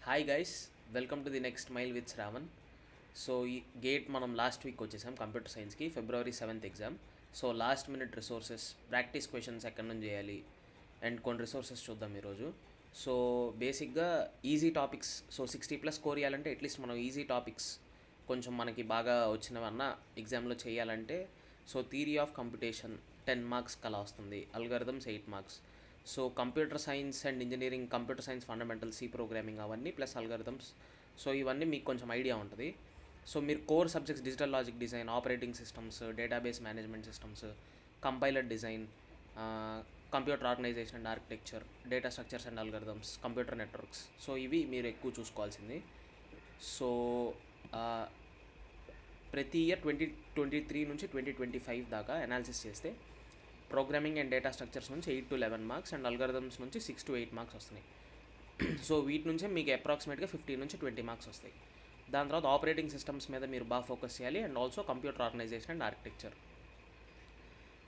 Hi guys, welcome to the next mile with Shravan. So ఈ GATE మనం last week వచ్చేసాం computer సైన్స్కి, February 7th exam. So last minute resources, practice questions ఎక్కడి నుంచి చేయాలి and కొన్ని రిసోర్సెస్ చూద్దాం ఈరోజు. సో బేసిక్గా ఈజీ టాపిక్స్, సో 60+ స్కోర్ చేయాలంటే అట్లీస్ట్ మనం ఈజీ టాపిక్స్ కొంచెం మనకి బాగా వచ్చినవన్నా ఎగ్జామ్లో చేయాలంటే, so theory of computation 10 marks అలా వస్తుంది, algorithms 8 marks. So computer science and engineering, computer science fundamental, C programming అవన్నీ ప్లస్ అల్గారిథమ్స్. సో ఇవన్నీ మీకు కొంచెం ఐడియా ఉంటుంది. సో మీరు core subjects digital logic design, operating systems, database management systems, compiler design, computer organisation and architecture, data structures and algorithms, computer networks. So ఇవి మీరు ఎక్కువ చూసుకోవాల్సింది. సో ప్రతి ఇయర్ 2023 నుంచి 2025 దాకా అనాలిసిస్ చేస్తే ప్రోగ్రామింగ్ అండ్ డేటా స్ట్రక్చర్స్ నుంచి 8 to 11 మార్క్స్ అండ్ అల్గారిథమ్స్ నుంచి 6 to 8 మార్క్స్ వస్తున్నాయి. సో వీటి నుంచే మీకు అప్రాక్సిమేట్గా 15 నుంచి 20 మార్క్స్ వస్తాయి. దాని తర్వాత ఆపరేటింగ్ సిస్టమ్స్ మీద మీరు బాగా ఫోకస్ చేయాలి and also computer organisation and architecture.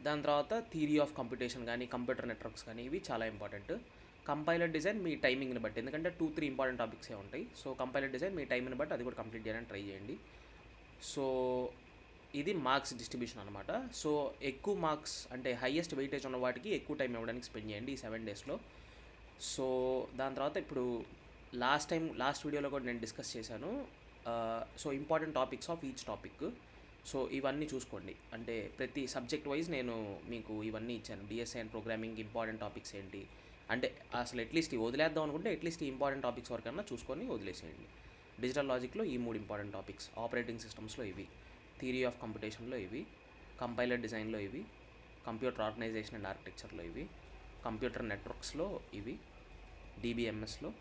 దాని తర్వాత థియరీ ఆఫ్ కంప్యూటేషన్ కానీ కంప్యూటర్ నెట్వర్క్స్ కానీ ఇవి చాలా ఇంపార్టెంట్. కంపైలర్ డిజైన్ మీ టైమింగ్ని బట్టి, ఎందుకంటే 2-3 ఇంపార్టెంట్ టాపిక్సే ఉంటాయి. సో కంపైలర్ డిజైన్ మీ టైంని బట్టి అది కూడా కంప్లీట్ చేయడానికి ట్రై చేయండి. సో ఇది మార్క్స్ డిస్ట్రిబ్యూషన్ అనమాట. సో ఎక్కువ మార్క్స్ అంటే హైయెస్ట్ వెయిటేజ్ ఉన్న వాటికి ఎక్కువ టైం ఇవ్వడానికి స్పెండ్ చేయండి ఈ 7 డేస్లో. సో దాని తర్వాత ఇప్పుడు లాస్ట్ వీడియోలో కూడా నేను డిస్కస్ చేశాను. So important topics of each topic. So ఇవన్నీ చూసుకోండి, అంటే ప్రతి సబ్జెక్ట్ వైజ్ నేను మీకు ఇవన్నీ ఇచ్చాను. DSI and programming important topics ఏంటి అంటే, అసలు అట్లీస్ట్ వదిలేద్దాం అనుకుంటే అట్లీస్ట్ ఈ ఇంపార్టెంట్ టాపిక్స్ వరకన్నా చూసుకొని వదిలేసేయండి. డిజిటల్ లాజిక్లో ఈ 3 ఇంపార్టెంట్ టాపిక్స్, ఆపరేటింగ్ సిస్టమ్స్లో ఇవి, థియరీ ఆఫ్ కంప్యూటేషన్లో ఇవి, కంపైలర్ డిజైన్లో ఇవి, కంప్యూటర్ ఆర్గనైజేషన్ అండ్ ఆర్కిటెక్చర్లో ఇవి, కంప్యూటర్ నెట్వర్క్స్లో ఇవి, డిబిఎంఎస్లో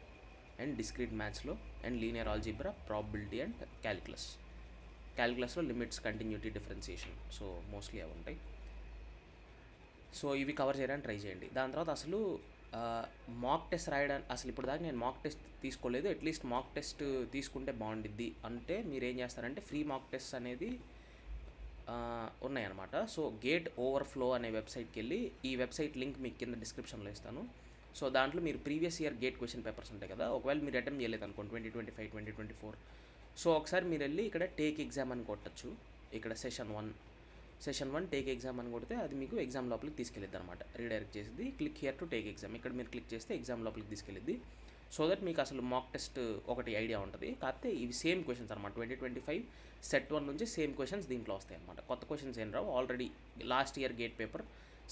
అండ్ డిస్క్రీట్ మ్యాథ్స్లో and linear algebra, probability and క్యాలిక్యులస్లో limits, continuity, differentiation. So mostly అవి ఉంటాయి. సో ఇవి కవర్ చేయడానికి ట్రై చేయండి. దాని తర్వాత అసలు మాక్ టెస్ట్ రాయడానికి, అసలు ఇప్పుడు దాకా నేను మాక్ టెస్ట్ తీసుకోలేదు, అట్లీస్ట్ మాక్ టెస్ట్ తీసుకుంటే బాగుండిద్ది అంటే మీరు ఏం చేస్తారంటే ఫ్రీ మాక్ టెస్ట్ అనేది ఉన్నాయన్నమాట. సో గేట్ ఓవర్ఫ్లో అనే వెబ్సైట్కి వెళ్ళి, ఈ వెబ్సైట్ లింక్ మీకు కింద డిస్క్రిప్షన్లో ఇస్తాను. సో దాంట్లో మీరు previous year gate question papers ఉంటాయి కదా, ఒకవేళ మీరు అటెంప్ట్ చేయలేదు అనుకోండి 2025, 2024, సో ఒకసారి మీరు వెళ్ళి ఇక్కడ టేక్ ఎగ్జామ్ అని కొట్టచ్చు. ఇక్కడ సెషన్ 1 టేక్ ఎగ్జామ్ అని కొడితే అది మీకు ఎగ్జామ్ లోపలికి తీసుకెళ్ళిద్ది అనమాట, రీడైరెక్ట్ చేసింది. Click here to take exam, ఇక్కడ మీరు క్లిక్ చేస్తే ఎగ్జామ్ లోపలికి తీసుకెళ్ళిద్ది. సో దట్ మీకు అసలు మాక్ టెస్ట్ ఒకటి ఐడియా ఉంటుంది. కాకపోతే ఇవి సేమ్ క్వశ్చన్స్ అనమాట, 2025 సెట్ 1 నుంచి సేమ్ క్వశ్చన్స్ దీంట్లో వస్తాయి అనమాట. కొత్త క్వశ్చన్స్ ఏం రావు, already last year GATE paper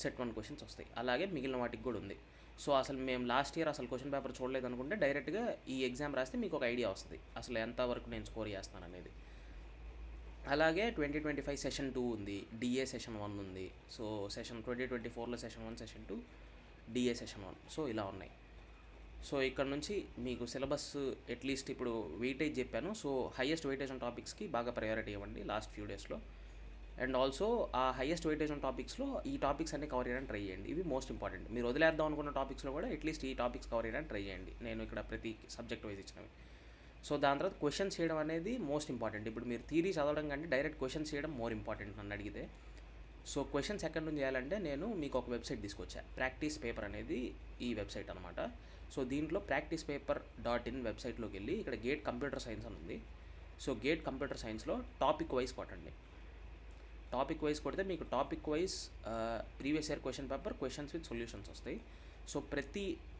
set 1 questions వస్తాయి. అలాగే మిగిలిన వాటికి కూడా ఉంది. సో అసలు మేము లాస్ట్ ఇయర్ అసలు క్వశ్చన్ పేపర్ చూడలేదు అనుకుంటే డైరెక్ట్గా ఈ ఎగ్జామ్ రాస్తే మీకు ఒక ఐడియా వస్తుంది అసలు ఎంతవరకు నేను స్కోర్ చేస్తాను అనేది. అలాగే 2025 సెషన్ 2 ఉంది, డిఏ సెషన్ 1 ఉంది. సో 2024లో session 1, session 2, DA session 1. So ఇలా ఉన్నాయి. సో ఇక్కడ నుంచి మీకు సిలబస్ అట్లీస్ట్ ఇప్పుడు వెయిటేజ్ చెప్పాను. సో హైయెస్ట్ వెయిటేజ్ ఉన్న టాపిక్స్కి బాగా ప్రయారిటీ ఇవ్వండి లాస్ట్ ఫ్యూ డేస్లో. అండ్ ఆల్సో ఆ హైయెస్ట్ వెయిటేజ్ ఉన్న టాపిక్స్లో ఈ టాపిక్స్ అన్ని కవర్ చేయడానికి ట్రై చేయండి. ఇవి మోస్ట్ ఇంపార్టెంట్. మీరు వదిలేద్దాం అనుకున్న టాపిక్స్లో కూడా అట్లీస్ట్ ఈ టాపిక్స్ కవర్ చేయడానికి ట్రై చేయండి. నేను ఇక్కడ ప్రతి సబ్జెక్ట్ వైజ్ ఇచ్చినవి. సో దాని తర్వాత క్వశ్చన్స్ చేయడం అనేది మోస్ట్ ఇంపార్టెంట్. ఇప్పుడు మీరు థియరీ చదవడం కంటే డైరెక్ట్ క్వశ్చన్స్ చేయడం మోర్ ఇంపార్టెంట్ నన్ను అడిగితే. సో క్వశ్చన్స్ ఎక్కడి నుంచి చేయాలంటే నేను మీకు ఒక వెబ్సైట్ తీసుకొచ్చా, ప్రాక్టీస్ పేపర్ అనేది ఈ వెబ్సైట్ అనమాట. సో దీంట్లో practicepaper.in వెబ్సైట్లోకి వెళ్ళి ఇక్కడ గేట్ కంప్యూటర్ సైన్స్ అని ఉంది. సో గేట్ కంప్యూటర్ సైన్స్లో టాపిక్ వైజ్ కొట్టండి. టాపిక్ వైజ్ కొడితే మీకు topic wise previous year question paper, questions with solutions వస్తాయి. సో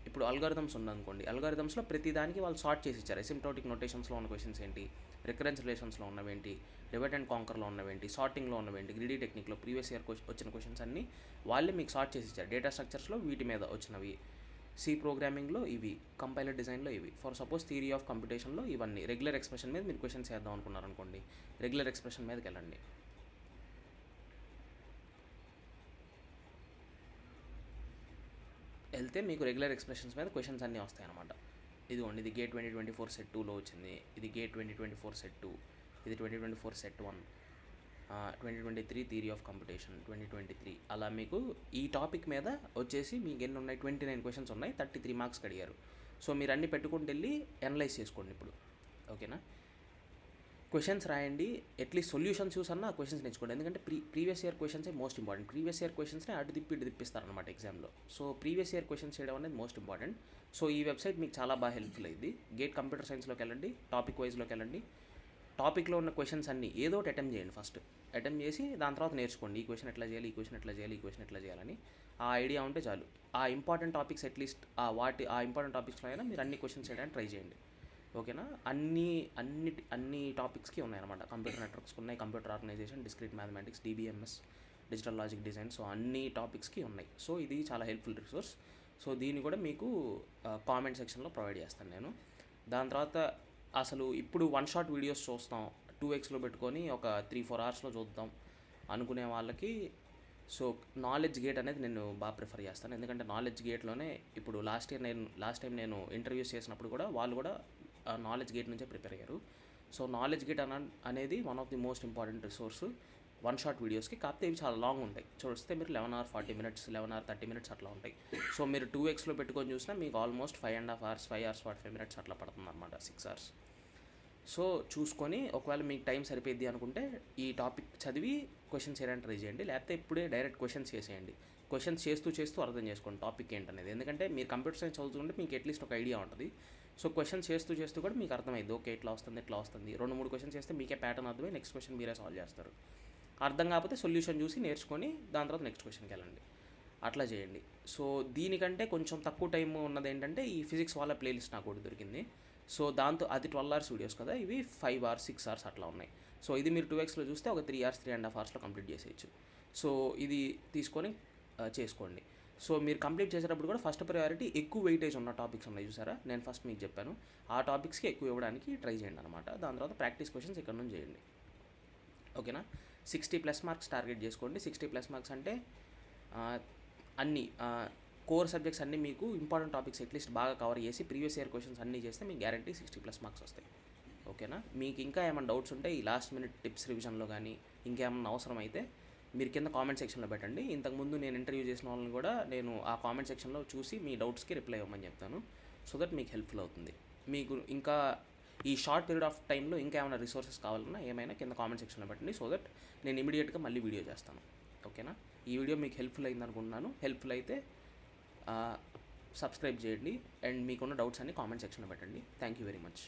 ఇప్పుడు అల్గారిథమ్స్ ఉందనుకోండి, అల్గారిథమ్స్లో ప్రతి దానికి వాళ్ళు సార్ట్ చేసి ఇచ్చారు. అసిమ్ప్టోటిక్ నోటేషన్స్లో ఉన్న క్వశ్చన్స్ ఏంటి, రికరెన్స్ రిలేషన్స్లో ఉన్నవేంటి, డివైడ్ అండ్ కాంకర్లో ఉన్నవేంటి, సార్టింగ్లో ఉన్నవేంటి, గ్రీడీ టెక్నిక్లో ప్రీవియస్ ఇయర్ వచ్చిన క్వశ్చన్స్ అన్నీ వాళ్ళే మీకు సార్ట్ చేసి ఇచ్చారు. డేటా స్ట్రక్చర్స్లో వీటి మీద వచ్చినవి, సి ప్రోగ్రామింగ్లో ఇవి, కంపైలర్ డిజైన్లో ఇవి, ఫర్ సపోజ్ థియరీ ఆఫ్ కంప్యూటేషన్లో ఇవన్నీ. రెగ్యులర్ ఎక్స్ప్రెషన్ మీద మీరు క్వశ్చన్స్ చేద్దాం అనుకున్నారనుకోండి, రెగ్యులర్ ఎక్స్ప్రెషన్ మీదకి వెళ్ళండి. వెళ్తే మీకు రెగ్యులర్ ఎక్స్ప్రెషన్స్ మీద క్వశ్చన్స్ అన్నీ వస్తాయి అనమాట. ఇదిగోండి, ఇది గేట్ 2024 సెట్ 2లో వచ్చింది, ఇది గేట్ 2024 సెట్ 2, ఇది 2024 సెట్ 1, 2023 థియరీ ఆఫ్ కంప్యూటేషన్ 2023. అలా మీకు ఈ టాపిక్ మీద వచ్చేసి మీకు ఎన్ని ఉన్నాయి, 29 క్వశ్చన్స్ ఉన్నాయి, 33 మార్క్స్కి అడిగారు. సో మీరు అన్నీ పెట్టుకుంటూ వెళ్ళి అనలైజ్ చేసుకోండి ఇప్పుడు, ఓకేనా. క్వశ్చన్స్ రాయండి, అట్లీస్ట్ సొల్యూషన్స్ చూసన్నా ఆ క్వశ్చన్స్ నేర్చుకోండి. ఎందుకంటే ప్రీవియస్ ఇయర్ క్వశ్చన్సే మోస్ట్ ఇంపార్టెంట్. ప్రీవియస్ ఇయర్ క్వశ్చన్స్ని అటు తిప్పి ఇటు తిప్పిస్తారనమాట ఎగ్జామ్లో. సో ప్రీవియస్ ఇయర్ క్వశ్చన్స్ చేయడం అనేది మోస్ట్ ఇంపార్టెంట్. సో ఈ వెబ్సైట్ మీకు చాలా బాగా హెల్ప్ఫుల్ అయింది. గేట్ కంప్యూటర్ సైన్స్లోకి వెళ్ళండి, టాపిక్ వైజ్లోకి వెళ్ళండి. టాపిక్లో ఉన్న క్వశ్చన్స్ అన్నీ ఏదో ఒకటి అటెంప్ట్ చేయండి. ఫస్ట్ అటెంప్ట్ చేసి దాని తర్వాత నేర్చుకోండి. ఈ క్వశ్చన్ ఎట్లా చేయాలి, ఈ క్వశ్చన్ ఎట్లా చేయాలి, ఈ క్వశ్చన్ ఎట్లా చేయాలని ఆ ఐడియా ఉంటే చాలు. ఆ ఇంపార్టెంట్ టాపిక్స్ అట్లీస్ట్ ఆ ఇంపార్టెంట్ టాపిక్స్లో అయినా మీరు అన్ని క్వశ్చన్స్ చేయడానికి ట్రై చేయండి. ఓకేనా? అన్ని టాపిక్స్కి ఉన్నాయన్నమాట. కంప్యూటర్ నెట్వర్క్స్కి ఉన్నాయి, computer organisation, discrete mathematics, DBMS, digital logic design. So అన్ని టాపిక్స్కి ఉన్నాయి. సో ఇది చాలా హెల్ప్ఫుల్ రిసోర్స్. సో దీన్ని కూడా మీకు కామెంట్ సెక్షన్లో ప్రొవైడ్ చేస్తాను నేను. దాని తర్వాత అసలు ఇప్పుడు వన్ షాట్ వీడియోస్ చూస్తాం, 2xలో పెట్టుకొని ఒక 3-4 అవర్స్లో చూద్దాం అనుకునే వాళ్ళకి సో నాలెడ్జ్ గేట్ అనేది నేను బాగా ప్రిఫర్ చేస్తాను. ఎందుకంటే నాలెడ్జ్ గేట్లోనే ఇప్పుడు లాస్ట్ టైం నేను ఇంటర్వ్యూస్ చేసినప్పుడు కూడా వాళ్ళు కూడా నాలెడ్జ్ గేట్ నుంచే ప్రిపేర్ అయ్యారు. సో నాలెడ్జ్ గేట్ అనేది one of the most important resource one shot వీడియోస్కి. కాకపోతే ఇవి చాలా లాంగ్ ఉంటాయి. చూస్తే మీరు 11 hours 40 minutes, 11 hours 30 minutes అట్లా ఉంటాయి. సో మీరు 2xలో పెట్టుకొని చూసినా మీకు ఆల్మోస్ట్ 5.5 hours, 5 hours 45 minutes అట్లా పడుతుంది అనమాట, 6 hours. సో చూసుకొని ఒకవేళ మీకు టైం సరిపోద్ది అనుకుంటే ఈ టాపిక్ చదివి క్వశ్చన్స్ చేయడానికి ట్రై చేయండి. లేకపోతే ఇప్పుడే డైరెక్ట్ క్వశ్చన్స్ చేసేయండి. క్వశ్చన్స్ చేస్తూ అర్థం చేసుకోండి టాపిక్ ఏంటనేది. ఎందుకంటే మీరు కంప్యూటర్ సైన్స్ చదువుతుంటే మీకు అట్లీస్ట్ ఒక ఐడియా ఉంటుంది. సో క్వశ్చన్స్ చేస్తూ కూడా మీకు అర్థమైంది. ఓకే ఇట్లా వస్తుంది 2-3 క్వశ్చన్స్ చేస్తే మీకే ప్యాటర్న్ అర్థమై నెక్స్ట్ క్వశ్చన్ మీరే సాల్వ్ చేస్తారు. అర్థం కాకపోతే సొల్యూషన్ చూసి నేర్చుకొని దాని తర్వాత నెక్స్ట్ క్వశ్చన్కి వెళ్ళండి. అట్లా చేయండి. సో దీనికంటే కొంచెం తక్కువ టైం ఉన్నది ఏంటంటే ఈ ఫిజిక్స్ వాళ్ళ ప్లేలిస్ట్ నాకు ఒకటి దొరికింది. సో దాంతో అది 12 hours వీడియోస్ కదా, ఇవి 5 hours 6 hours అట్లా ఉన్నాయి. సో ఇది మీరు 2xలో చూస్తే ఒక 3 hours 3.5 hours కంప్లీట్ చేసేయచ్చు. సో ఇది తీసుకొని చేసుకోండి. సో మీరు కంప్లీట్ చేసేటప్పుడు కూడా ఫస్ట్ ప్రయారిటీ ఎక్కువ వెయిటేజ్ ఉన్న టాపిక్స్ ఉన్నాయి చూసారా, నేను ఫస్ట్ మీకు చెప్పాను, ఆ టాపిక్స్కి ఎక్కువ ఇవ్వడానికి ట్రై చేయండి అనమాట. దాని తర్వాత ప్రాక్టీస్ క్వశ్చన్స్ ఇక్కడ నుంచి చేయండి. ఓకేనా? 60+ మార్క్స్ టార్గెట్ చేసుకోండి. 60+ మార్క్స్ అంటే అన్ని కోర్ సబ్జెక్ట్స్ అన్నీ మీకు ఇంపార్టెంట్ టాపిక్స్ అట్లీస్ట్ బాగా కవర్ చేసి ప్రీవియస్ ఇయర్ క్వశ్చన్స్ అన్నీ చేస్తే మీకు గ్యారంటీ 60+ మార్క్స్ వస్తాయి. ఓకేనా? మీకు ఇంకా ఏమైనా డౌట్స్ ఉంటే ఈ లాస్ట్ మినిట్ టిప్స్ రివిజన్లో కానీ ఇంకేమన్నా అవసరం అయితే మీరు కింద కామెంట్ సెక్షన్లో పెట్టండి. ఇంతకుముందు నేను ఇంటర్వ్యూ చేసిన వాళ్ళని కూడా నేను ఆ కామెంట్ సెక్షన్లో చూసి మీ డౌట్స్కి రిప్లై ఇవ్వమని చెప్తాను. సో దట్ మీకు హెల్ప్ఫుల్ అవుతుంది. మీకు ఇంకా ఈ షార్ట్ పీరియడ్ ఆఫ్ టైంలో ఇంకా ఏమైనా రిసోర్సెస్ కావాలన్నా ఏమైనా కింద కామెంట్ సెక్షన్లో పెట్టండి. సో దట్ నేను ఇమీడియట్గా మళ్ళీ వీడియో చేస్తాను. ఓకేనా? ఈ వీడియో మీకు హెల్ప్ఫుల్ అయింది అనుకుంటున్నాను. హెల్ప్ఫుల్ అయితే సబ్స్క్రైబ్ చేయండి అండ్ మీకున్న డౌట్స్ అన్ని కామెంట్ సెక్షన్లో పెట్టండి. Thank you very much.